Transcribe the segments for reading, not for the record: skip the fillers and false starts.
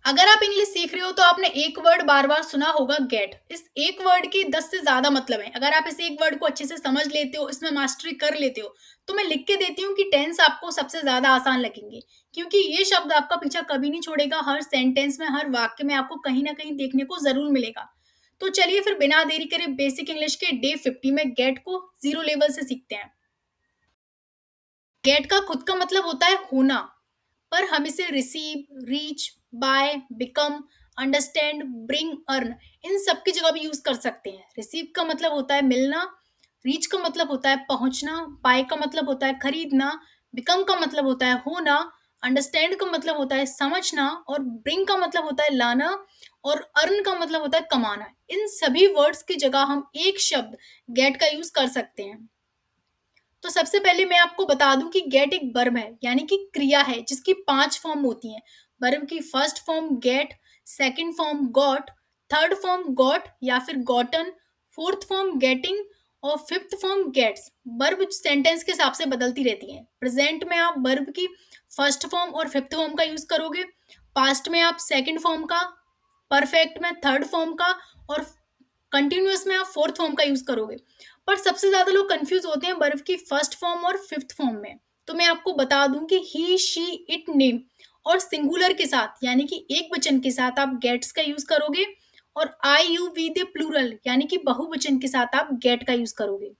अगर आप इंग्लिश सीख रहे हो तो आपने एक वर्ड बार-बार सुना होगा गेट। इस एक वर्ड के 10 से ज़्यादा मतलब हैं। अगर आप इस एक वर्ड को अच्छे से समझ लेते हो, इसमें मास्टरी कर लेते हो, तो मैं लिख के देती हूँ कि टेंस आपको सबसे ज़्यादा आसान लगेंगे। क्योंकि ये शब्द आपका पीछा कभी नहीं छोड़ेगा, हर सेंटेंस में, हर वाक्य में आपको कहीं न कहीं देखने को ज़रूर मिलेगा। तो चलिए फिर बिना देरी करे बेसिक इंग्लिश के डे 50 में गेट को 0 लेवल से सीखते हैं। गेट का खुद का मतलब होता है होना, पर हम इसे receive, reach, buy, become, understand, bring, earn इन सब की जगह भी यूज कर सकते हैं। रिसीव का मतलब होता है मिलना, रीच का मतलब होता है पहुंचना, बाय का मतलब होता है खरीदना, बिकम का मतलब होता है होना, अंडरस्टैंड का मतलब होता है समझना और ब्रिंग का मतलब होता है लाना और अर्न का मतलब होता है कमाना। इन सभी वर्ड्स की जगह हम एक शब्द गेट का यूज कर सकते हैं। तो सबसे पहले मैं आपको बता दूं कि गेट एक वर्ब है, यानी कि क्रिया है जिसकी 5 फॉर्म होती हैं। वर्ब की first form get, second form got, third form got या फिर गॉटन, फोर्थ फॉर्म गेटिंग और fifth form gets. Verb sentence के हिसाब से बदलती रहती है। प्रेजेंट में आप वर्ब की फर्स्ट फॉर्म और फिफ्थ फॉर्म का यूज करोगे, पास्ट में आप सेकंड फॉर्म का, परफेक्ट में थर्ड फॉर्म का और कंटिन्यूअस में आप फोर्थ फॉर्म का यूज करोगे। पर सबसे ज्यादा लोग कंफ्यूज होते हैं वर्ब की फर्स्ट फॉर्म और फिफ्थ फॉर्म में। तो मैं आपको बता दूं कि ही, शी, इट, नेम और सिंगुलर के साथ यानी कि एक वचन के साथ आप गेट्स का यूज करोगे और आई यू वी दे प्लूरल यानी कि बहुवचन के साथ आप गेट का यूज करोगे।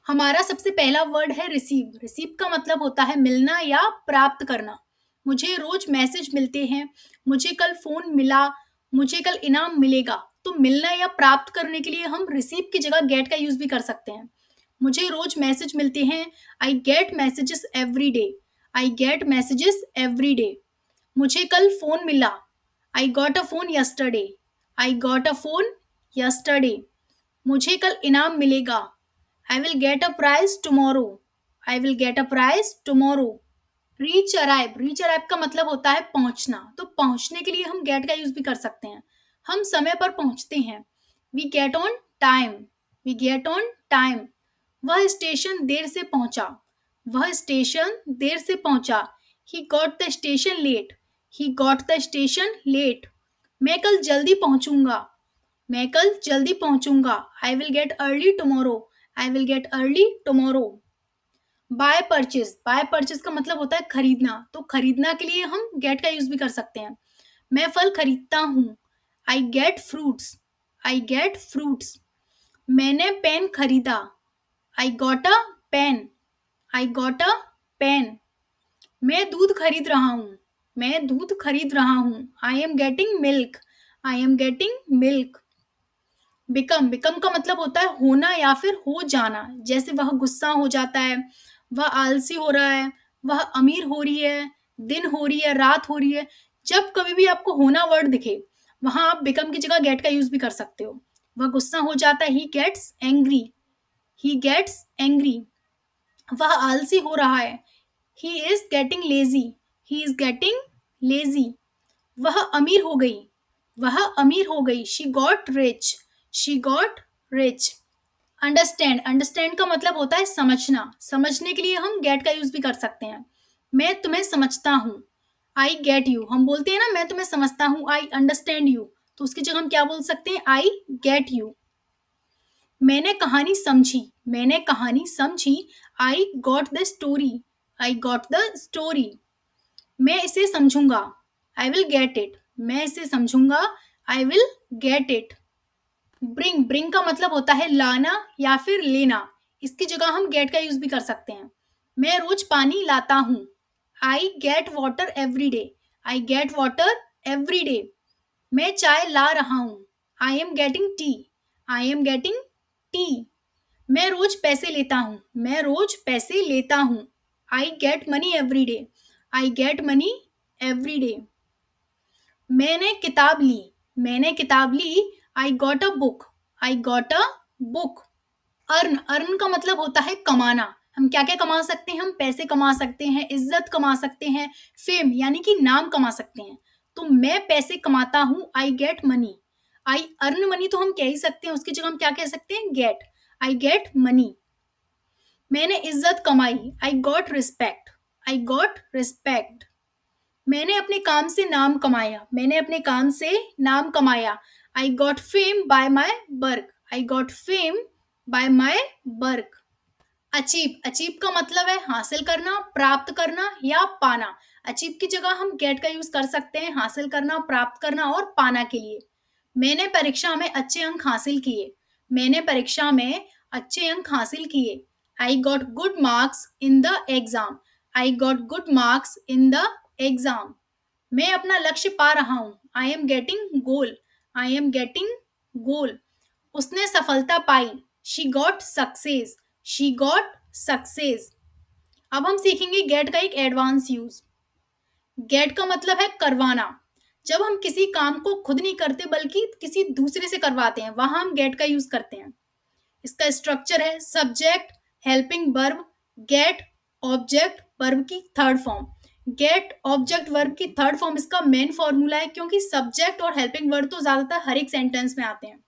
हमारा सबसे पहला वर्ड है रिसीव। रिसीव का मतलब होता है मिलना या प्राप्त करना। मुझे रोज मैसेज मिलते हैं, मुझे कल फोन मिला, मुझे कल इनाम मिलेगा। तो मिलना या प्राप्त करने के लिए हम रिसीव की जगह गेट का यूज भी कर सकते हैं। मुझे रोज मैसेज मिलते हैं, I get messages every day. I get messages every day. मुझे कल फोन मिला, I got a phone yesterday. I got a phone yesterday. मुझे कल इनाम मिलेगा, I will get a prize tomorrow. I will get a prize tomorrow. Reach arrive. Reach arrive का मतलब होता है पहुंचना। तो पहुंचने के लिए हम गेट का यूज भी कर सकते हैं। हम समय पर पहुंचते हैं, we get on time. We get on time. वह स्टेशन देर से पहुंचा। वह स्टेशन देर से पहुंचा। He got the station late. He got the station late. मैं कल जल्दी पहुंचूंगा। मैं कल जल्दी पहुंचूंगा। I will get early tomorrow. I will get early tomorrow. Buy purchase. Buy purchase का मतलब होता है खरीदना। तो खरीदना के लिए हम गेट का यूज भी कर सकते हैं। मैं फल खरीदता हूँ, I get fruits. I get fruits. मैंने पेन खरीदा, I got a pen. I got a pen. मैं दूध खरीद रहा हूँ। मैं दूध खरीद रहा हूँ। I am getting milk. I am getting milk. Become. Become का मतलब होता है होना या फिर हो जाना। जैसे वह गुस्सा हो जाता है, वह आलसी हो रहा है, वह अमीर हो रही है, दिन हो रही है, रात हो रही है। जब कभी भी आपको होना वर्ड दिखे, वहां आप बिकम की जगह गेट का यूज भी कर सकते हो। वह गुस्सा हो जाता है, he gets angry. He gets angry. वह आलसी हो रहा है, he is getting lazy. He is getting lazy. वह अमीर हो गई। वह अमीर हो गई। She got rich. She got rich. Understand. Understand का मतलब होता है समझना। समझने के लिए हम गेट का यूज भी कर सकते हैं। मैं तुम्हें समझता हूँ, आई गेट यू। हम बोलते हैं ना मैं तुम्हें समझता हूँ, आई अंडरस्टैंड यू। तो उसकी जगह हम क्या बोल सकते हैं, आई गेट यू। मैंने कहानी समझी। मैंने कहानी समझी, I got the story. I got the story. मैं इसे समझूंगा, आई विल गेट इट। मैं इसे समझूंगा, I will get it. Bring. Bring का मतलब होता है लाना या फिर लेना। इसकी जगह हम गेट का यूज भी कर सकते हैं। मैं रोज पानी लाता हूँ, I get water every day. I get water every day. मैं चाय ला रहा हूँ, I am getting T. I am getting T. मैं रोज पैसे लेता हूँ। मैं रोज पैसे लेता हूँ, I get money every day. I get money every day. मैंने किताब ली। मैंने किताब ली, I got a book. I got a book. Earn. Earn का मतलब होता है कमाना। हम क्या क्या कमा सकते हैं, हम पैसे कमा सकते हैं, इज्जत कमा सकते हैं, फेम यानी कि नाम कमा सकते हैं। तो मैं पैसे कमाता हूँ, I get money. I earn money तो हम कह ही सकते हैं, उसकी जगह हम क्या कह सकते हैं, गेट। आई गेट मनी। मैंने इज्जत कमाई, I got respect. I got respect. मैंने अपने काम से नाम कमाया। मैंने अपने काम से नाम कमाया। I got fame by my work. I got fame by my work. Achieve, achieve का मतलब है हासिल करना, प्राप्त करना या पाना। अचीव की जगह हम गेट का यूज कर सकते हैं हासिल करना, प्राप्त करना और पाना के लिए। मैंने परीक्षा में अच्छे अंक हासिल किए। मैंने परीक्षा में अच्छे अंक हासिल किए। I got good marks in the exam. I got good marks in the exam. मैं अपना लक्ष्य पा रहा हूँ। I am getting goal. I am getting goal. उसने सफलता पाई। She got success. She got success. अब हम सीखेंगे गेट का एक एडवांस यूज। गेट का मतलब है करवाना। जब हम किसी काम को खुद नहीं करते बल्कि किसी दूसरे से करवाते हैं, वहां हम गेट का यूज करते हैं। इसका स्ट्रक्चर है subject, helping verb, get, object, verb की third form. Get object verb की थर्ड फॉर्म इसका मेन फॉर्मूला है, क्योंकि सब्जेक्ट और हेल्पिंग वर्ब तो ज्यादातर हर एक सेंटेंस में आते हैं।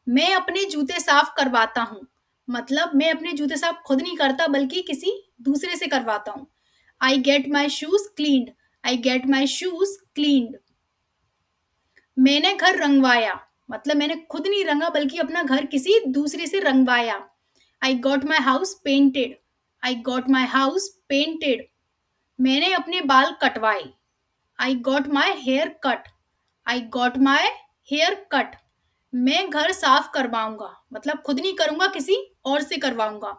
मैं अपने जूते साफ करवाता हूँ। मतलब मैं अपने जूते साफ खुद नहीं करता बल्कि किसी दूसरे से करवाता हूँ। I get my shoes cleaned. I get my shoes cleaned. मैंने घर रंगवाया। मतलब मैंने खुद नहीं रंगा बल्कि अपना घर किसी दूसरे से रंगवाया। I got my house painted. I got my house painted. मैंने अपने बाल कटवाए। I got my hair cut. I got my hair cut. मैं घर साफ करवाऊंगा। मतलब खुद नहीं करूंगा, किसी और से करवाऊंगा।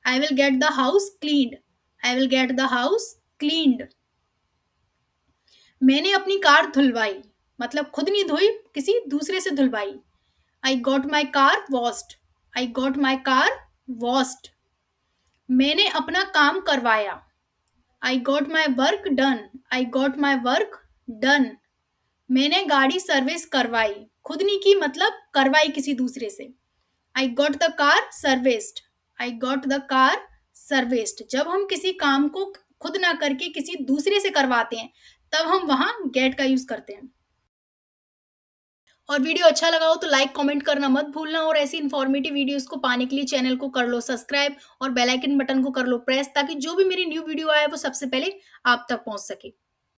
आई will get the house cleaned. I will get the house cleaned. मैंने अपनी कार धुलवाई। मतलब खुद नहीं धोई, किसी दूसरे से धुलवाई। I got my car washed. I got my car washed. मैंने अपना काम करवाया। I got my work done. I got my work done. मैंने गाड़ी सर्विस करवाई। खुद नहीं की, मतलब करवाई किसी दूसरे से। आई got the car serviced. I got the car serviced. जब हम किसी काम को खुद ना करके किसी दूसरे से करवाते हैं, तब हम वहां गेट का यूज करते हैं। और वीडियो अच्छा लगा हो तो लाइक कमेंट करना मत भूलना, और ऐसी इन्फॉर्मेटिव वीडियोस को पाने के लिए चैनल को कर लो सब्सक्राइब और बेल आइकन बटन को कर लो प्रेस, ताकि जो भी मेरी न्यू वीडियो आए वो सबसे पहले आप तक पहुंच सके।